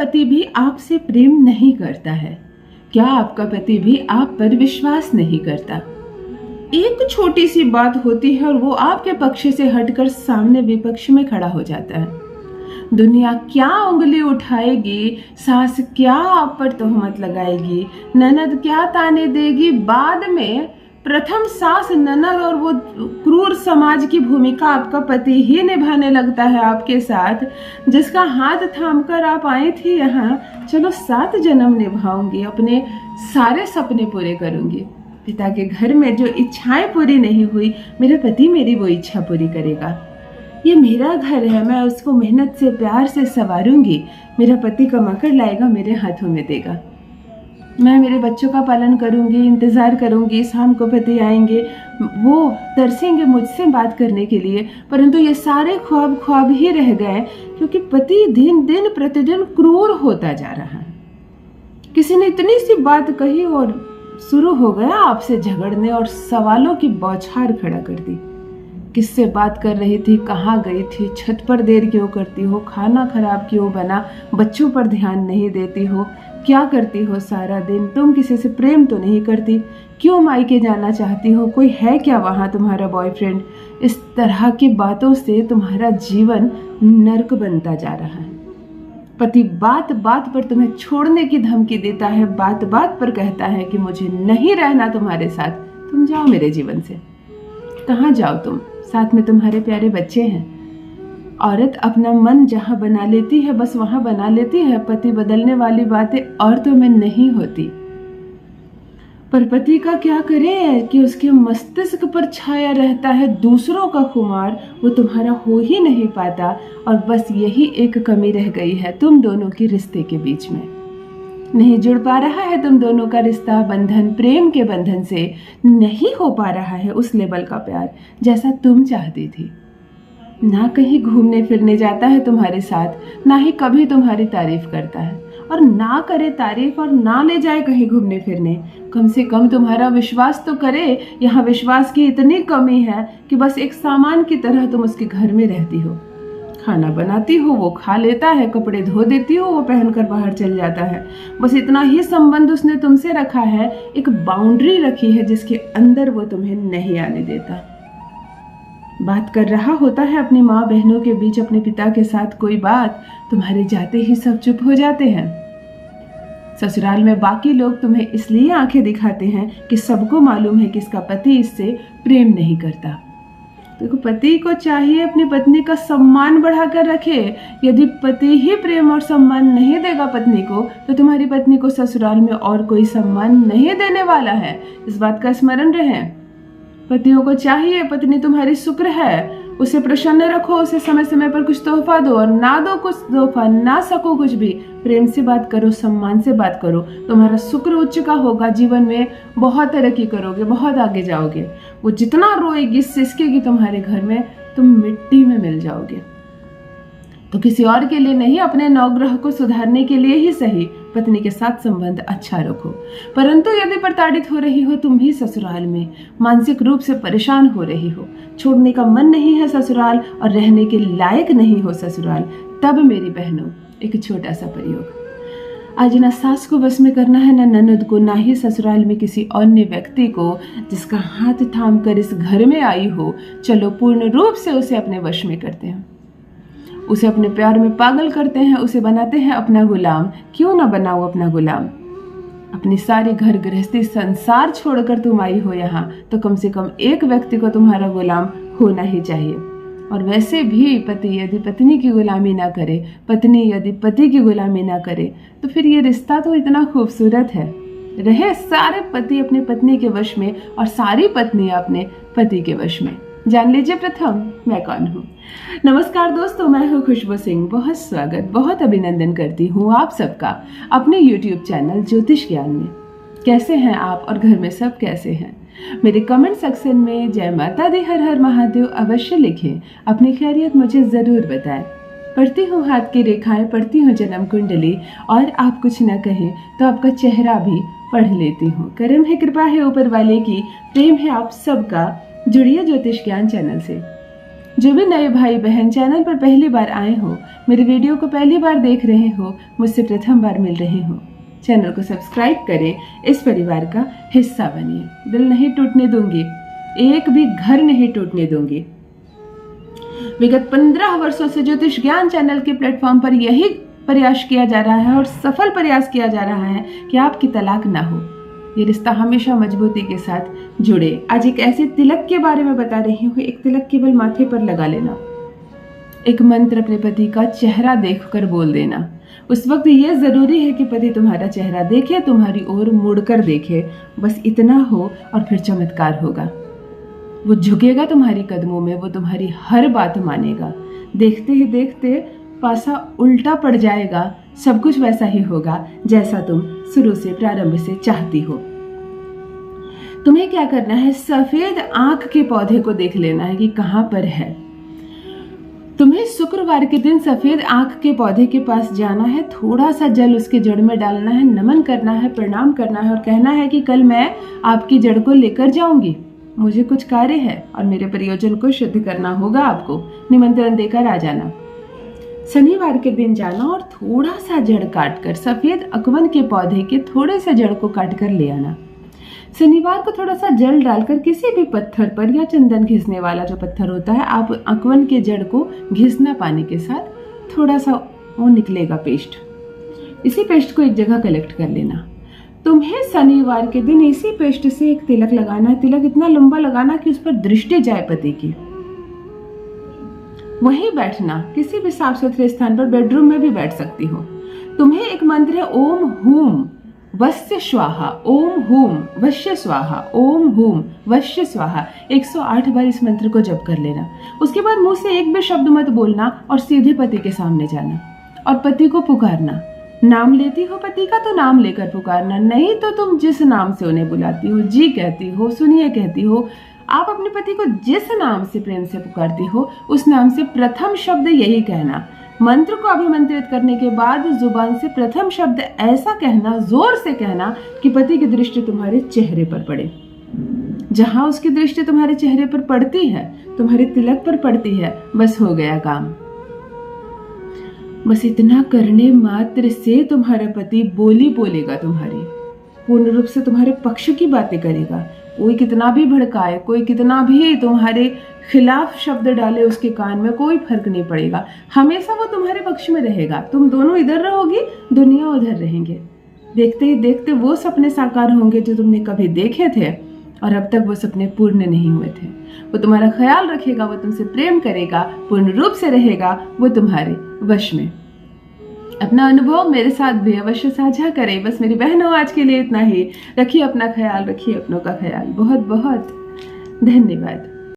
पति भी आपसे प्रेम नहीं करता है? क्या आपका पति भी आप पर विश्वास नहीं करता? एक छोटी सी बात होती है और वो आपके पक्ष से हटकर सामने विपक्ष में खड़ा हो जाता है। दुनिया क्या उंगली उठाएगी, सास क्या आप पर तोहमत लगाएगी, ननद क्या ताने देगी, बाद में प्रथम सास, ननद और वो क्रूर समाज की भूमिका आपका पति ही निभाने लगता है आपके साथ, जिसका हाथ थामकर आप आई थी यहाँ। चलो 7 जन्म निभाऊंगी, अपने सारे सपने पूरे करूंगी। पिता के घर में जो इच्छाएं पूरी नहीं हुई, मेरा पति मेरी वो इच्छा पूरी करेगा। ये मेरा घर है, मैं उसको मेहनत से प्यार से संवारूंगी। मेरा पति कमा कर लाएगा, मेरे हाथों में देगा। मैं मेरे बच्चों का पालन करूंगी, इंतज़ार करूंगी, शाम को पति आएंगे, वो तरसेंगे मुझसे बात करने के लिए। परंतु ये सारे ख्वाब ख्वाब ही रह गए, क्योंकि पति दिन दिन प्रतिदिन क्रूर होता जा रहा है। किसी ने इतनी सी बात कही और शुरू हो गया आपसे झगड़ने और सवालों की बौछार खड़ा कर दी। किससे बात कर रही थी, कहाँ गई थी, छत पर देर क्यों करती हो, खाना खराब क्यों बना, बच्चों पर ध्यान नहीं देती हो, क्या करती हो सारा दिन, तुम किसी से प्रेम तो नहीं करती, क्यों मायके जाना चाहती हो, कोई है क्या वहाँ तुम्हारा बॉयफ्रेंड। इस तरह की बातों से तुम्हारा जीवन नर्क बनता जा रहा है। पति बात बात पर तुम्हें छोड़ने की धमकी देता है, बात बात पर कहता है कि मुझे नहीं रहना तुम्हारे साथ, तुम जाओ मेरे जीवन से। कहाँ जाओ तुम, साथ में तुम्हारे प्यारे बच्चे हैं। औरत अपना मन जहाँ बना लेती है बस वहाँ बना लेती है। पति बदलने वाली बातें औरतों में नहीं होती। पर पति का क्या करे कि उसके मस्तिष्क पर छाया रहता है दूसरों का खुमार, वो तुम्हारा हो ही नहीं पाता। और बस यही एक कमी रह गई है तुम दोनों के रिश्ते के बीच में। नहीं जुड़ पा रहा है तुम दोनों का रिश्ता, बंधन प्रेम के बंधन से नहीं हो पा रहा है उस लेवल का प्यार जैसा तुम चाहती थी। ना कहीं घूमने फिरने जाता है तुम्हारे साथ, ना ही कभी तुम्हारी तारीफ करता है, और ना करे तारीफ और ना ले जाए कहीं घूमने फिरने। कम से कम तुम्हारा विश्वास तो करे। यहाँ विश्वास की इतनी कमी है कि बस एक सामान की तरह तुम उसके घर में रहती हो। खाना बनाती हो वो खा लेता है, कपड़े धो देती हो वो पहनकर बाहर चल जाता है। बस इतना ही संबंध उसने तुमसे रखा है, एक बाउंड्री रखी है जिसके अंदर वो तुम्हें नहीं आने देता। बात कर रहा होता है अपनी माँ बहनों के बीच अपने पिता के साथ कोई बात, तुम्हारे जाते ही सब चुप हो जाते हैं। ससुराल में बाकी लोग तुम्हें इसलिए आंखें दिखाते हैं कि सबको मालूम है कि इसका पति इससे प्रेम नहीं करता। देखो, पति को चाहिए अपनी पत्नी का सम्मान बढ़ाकर रखे। यदि पति ही प्रेम और सम्मान नहीं देगा पत्नी को, तो तुम्हारी पत्नी को ससुराल में और कोई सम्मान नहीं देने वाला है। इस बात का स्मरण रहे। पतियों को चाहिए पत्नी तुम्हारी शुक्र है, उसे प्रसन्न रखो, उसे समय समय पर कुछ तोहफा दो, और ना दो कुछ तोहफा, ना सको कुछ भी, प्रेम से बात करो, सम्मान से बात करो। तुम्हारा शुक्र उच्च का होगा, जीवन में बहुत तरक्की करोगे, बहुत आगे जाओगे। वो जितना रोएगी सिसकेगी तुम्हारे घर में, तुम मिट्टी में मिल जाओगे। तो किसी और के लिए नहीं, अपने नवग्रह को सुधारने के लिए ही सही पत्नी के साथ संबंध अच्छा रखो। परंतु यदि प्रताड़ित हो रही हो तुम भी ससुराल में, मानसिक रूप से परेशान हो रही हो, छोड़ने का मन नहीं है ससुराल और रहने के लायक नहीं हो ससुराल, तब मेरी बहनों एक छोटा सा प्रयोग। आज ना सास को बस में करना है, ना ननद को, ना ही ससुराल में किसी अन्य व्यक्ति को जिसका हाथ थाम कर इस घर में आई हो। चलो पूर्ण रूप से उसे अपने वश में करते हैं, उसे अपने प्यार में पागल करते हैं, उसे बनाते हैं अपना गुलाम। क्यों ना बनाओ अपना गुलाम। अपनी सारी घर गृहस्थी संसार छोड़कर तुम आई हो यहाँ, तो कम से कम एक व्यक्ति को तुम्हारा गुलाम होना ही चाहिए। और वैसे भी पति यदि पत्नी की गुलामी ना करे, पत्नी यदि पति की गुलामी ना करे, तो फिर ये रिश्ता तो इतना खूबसूरत है। रहे सारे पति अपनी पत्नी के वश में और सारी पत्नियां अपने पति के वश में। जान लीजिए प्रथम मैं कौन हूँ। नमस्कार दोस्तों, मैं हूँ खुशबू सिंह। बहुत स्वागत, बहुत अभिनंदन करती हूँ आप सबका अपने YouTube चैनल ज्योतिष ज्ञान में। कैसे हैं आप और घर में सब कैसे हैं? मेरे कमेंट सेक्शन में जय माता दी, हर हर महादेव अवश्य लिखें। अपनी खैरियत मुझे ज़रूर बताएं। पढ़ती हूँ हाथ की रेखाएं, पढ़ती हूँ जन्म कुंडली, और आप कुछ न कहें तो आपका चेहरा भी पढ़ लेती हूँ। करम है, कृपा है ऊपर वाले की, प्रेम है आप सबका। जुड़िए ज्योतिष ज्ञान चैनल से। जो भी नए भाई बहन चैनल पर पहली बार आए हो, मेरे वीडियो को पहली बार देख रहे हो, मुझसे प्रथम बार मिल रहे हो, चैनल को सब्सक्राइब करें, इस परिवार का हिस्सा बनिए। दिल नहीं टूटने दूंगी, एक भी घर नहीं टूटने दूंगी। विगत 15 वर्षों से ज्योतिष ज्ञान चैनल के प्लेटफॉर्म पर यही प्रयास किया जा रहा है और सफल प्रयास किया जा रहा है कि आपकी तलाक ना हो, ये रिश्ता हमेशा मजबूती के साथ जुड़े। आज एक ऐसे तिलक के बारे में बता रही हूँ। एक तिलक केवल माथे पर लगा लेना, एक मंत्र अपने पति का चेहरा देखकर बोल देना। उस वक्त ये जरूरी है कि पति तुम्हारा चेहरा देखे, तुम्हारी ओर मुड़कर देखे, बस इतना हो और फिर चमत्कार होगा। वो झुकेगा तुम्हारी कदमों में, वो तुम्हारी हर बात मानेगा। देखते ही देखते पासा उल्टा पड़ जाएगा, सब कुछ वैसा ही होगा जैसा तुम शुरू से प्रारंभ से चाहती हो। तुम्हें क्या करना है, सफेद आंख के पौधे को देख लेना है कि कहां पर है। तुम्हें शुक्रवार के दिन सफेद आंख के पौधे के पास जाना है, थोड़ा सा जल उसके जड़ में डालना है, नमन करना है, प्रणाम करना है और कहना है कि कल मैं आपकी जड़ को लेकर जाऊंगी, मुझे कुछ कार्य है और मेरे प्रयोजन को सिद्ध करना होगा, आपको निमंत्रण देकर आ जाना। शनिवार के दिन जाना और थोड़ा सा जड़ काटकर, सफेद अकवन के पौधे के थोड़े से जड़ को काटकर ले आना। शनिवार को थोड़ा सा जल डालकर किसी भी पत्थर पर या चंदन घिसने वाला जो पत्थर होता है, आप अकवन के जड़ को घिसना पानी के साथ, थोड़ा सा वो निकलेगा पेस्ट। इसी पेस्ट को एक जगह कलेक्ट कर लेना। तुम्हें शनिवार के दिन इसी पेस्ट से एक तिलक लगाना है। तिलक इतना लंबा लगाना कि उस पर दृष्टि जाए पति की। वहीं बैठना, किसी भी साफ सुथरे स्थान पर, बेडरूम में भी बैठ सकती हो। तुम्हें एक मंत्र है, ओम हूम वश्य स्वाहा, ओम हूम वश्य स्वाहा, ओम हूम वश्य स्वाहा। 108 बार इस मंत्र को जप कर लेना। उसके बाद मुंह से एक भी शब्द मत बोलना और सीधे पति के सामने जाना और पति को पुकारना। नाम लेती हो पति का तो नाम लेकर पुकारना, नहीं तो तुम जिस नाम से उन्हें बुलाती हो, जी कहती हो, सुनिए कहती हो, आप अपने पति को जिस नाम से प्रेम से पुकारती हो, उस नाम से प्रथम शब्द यही कहना। मंत्र को अभिमंत्रित करने के बाद जुबान से प्रथम शब्द ऐसा कहना, जोर से कहना कि पति की दृष्टि तुम्हारे चेहरे पर पड़े। जहां उसकी दृष्टि तुम्हारे चेहरे पर पड़ती है, तुम्हारे तिलक पर पड़ती है, बस हो गया काम। बस इतना करने मात्र से तुम्हारा पति बोली बोलेगा, तुम्हारी पूर्ण रूप से तुम्हारे पक्ष की बातें करेगा। कोई कितना भी भड़काए, कोई कितना भी तुम्हारे खिलाफ शब्द डाले उसके कान में, कोई फर्क नहीं पड़ेगा। हमेशा वो तुम्हारे पक्ष में रहेगा। तुम दोनों इधर रहोगी, दुनिया उधर रहेंगे। देखते ही देखते वो सपने साकार होंगे जो तुमने कभी देखे थे और अब तक वो सपने पूर्ण नहीं हुए थे। वो तुम्हारा ख्याल रखेगा, वो तुमसे प्रेम करेगा, पूर्ण रूप से रहेगा, वो तुम्हारे वश में। अपना अनुभव मेरे साथ भी अवश्य साझा करें। बस मेरी बहनों, आज के लिए इतना ही। रखिए अपना ख्याल, रखिए अपनों का ख्याल। बहुत बहुत धन्यवाद।